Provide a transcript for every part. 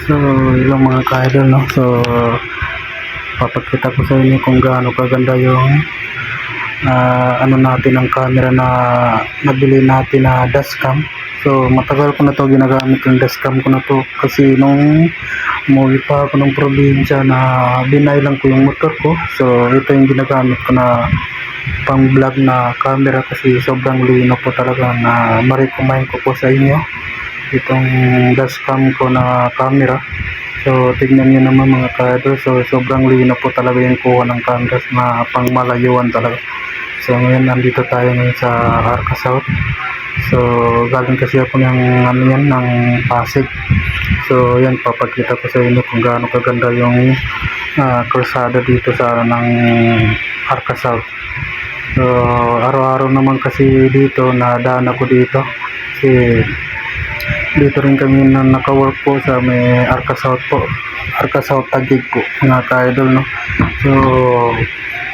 So, ilang mga ka-idol, no? So, papakita ko sa inyo kung gaano kaganda yung ano natin ang camera na nabili natin na dashcam. So, matagal ko na to ginagamit yung dashcam ko na to kasi nung umuwi pa ako ng probinsya na binay lang ko yung motor ko. So, ito yung ginagamit ko na pang vlog na camera kasi sobrang lino po talaga na ma-recommend ko po sa inyo itong dashcam ko na camera. So tignan nyo naman mga ka-idol, so sobrang lino po talaga yung kuha ng camera na pang malayuan talaga. So ngayon nandito tayo ngayon sa Arca South. So galing kasi ako ng ano yan, ng Pasig. So yan, papakita ko sa inyo kung gaano kaganda yung kalsada dito sa ng Arca South. So araw-araw naman kasi dito nadaan ako dito kasi dito rin kami na naka-work po sa may Arca South po, Arca South Taguig po mga ka-idol, no? So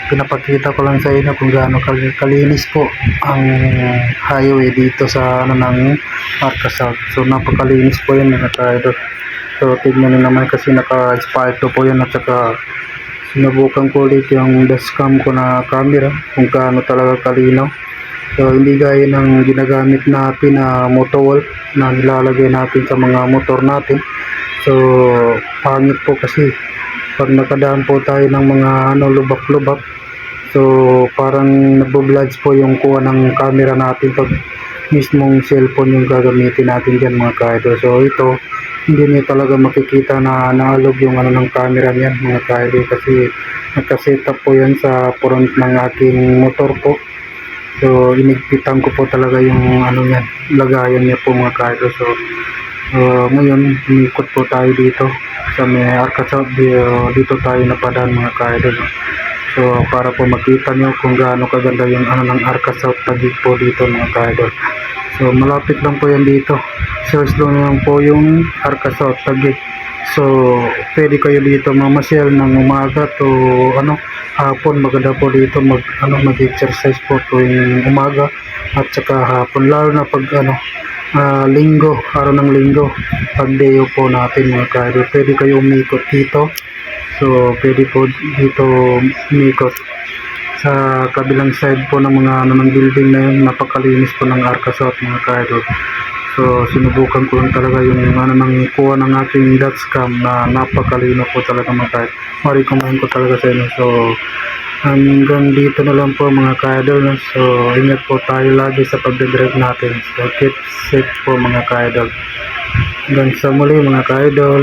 pinapakita ko lang sa inyo kung gaano kalinis po ang highway dito sa ano ng Arca South. So napakalinis po yan mga ka-idol. So tignan nyo naman kasi naka-expired po yan at saka sinubukan ko ulit yung dashcam ko na camera kung gaano talaga kalinaw. So hindi gaya ng ginagamit natin na motowall na nilalagay natin sa mga motor natin. So pangit po kasi pag nakadaan po tayo ng mga lubak-lubak, so parang nagbo-bludge po yung kuha ng camera natin pag mismong cellphone yung gagamitin natin dyan mga ka-idol. So ito hindi niyo talaga makikita na naalog yung ng camera niyan mga ka-idol kasi nakasetup po yan sa front ng aking motor po. So inigpitan ko po talaga yung niyan, lagayan niya po mga ka-idol. So ngayon umikot po tayo dito sa may Arca South. Dito tayo napadaan mga ka-idol. So para po makita niyo kung gaano kaganda yung ng Arca South Taguig po dito mga ka-idol. So malapit lang po yan dito. Search lang po yung Arca South Taguig. So pwede kayo dito mamasyal ng umaga to hapon. Maganda po dito mag-exercise po tuwing umaga at saka hapon, lalo na pag linggo, araw ng linggo, pag day po natin mga ka-idol, pwede kayo umikot dito. So pwede po dito umikot sa kabilang side po ng mga ng building na yun. Napakalinis po ng Arca South mga ka-idol. So sinubukan ko lang talaga yung ng kuha ng aking dashcam na napakalino po talaga mga ka-idol. Ma-recommend ko talaga sa inyo. So hanggang dito na lang po mga ka-idol. So ingat po tayo lagi sa pagdadrive natin. So keep safe po mga ka-idol. Hanggang sa muli mga ka-idol.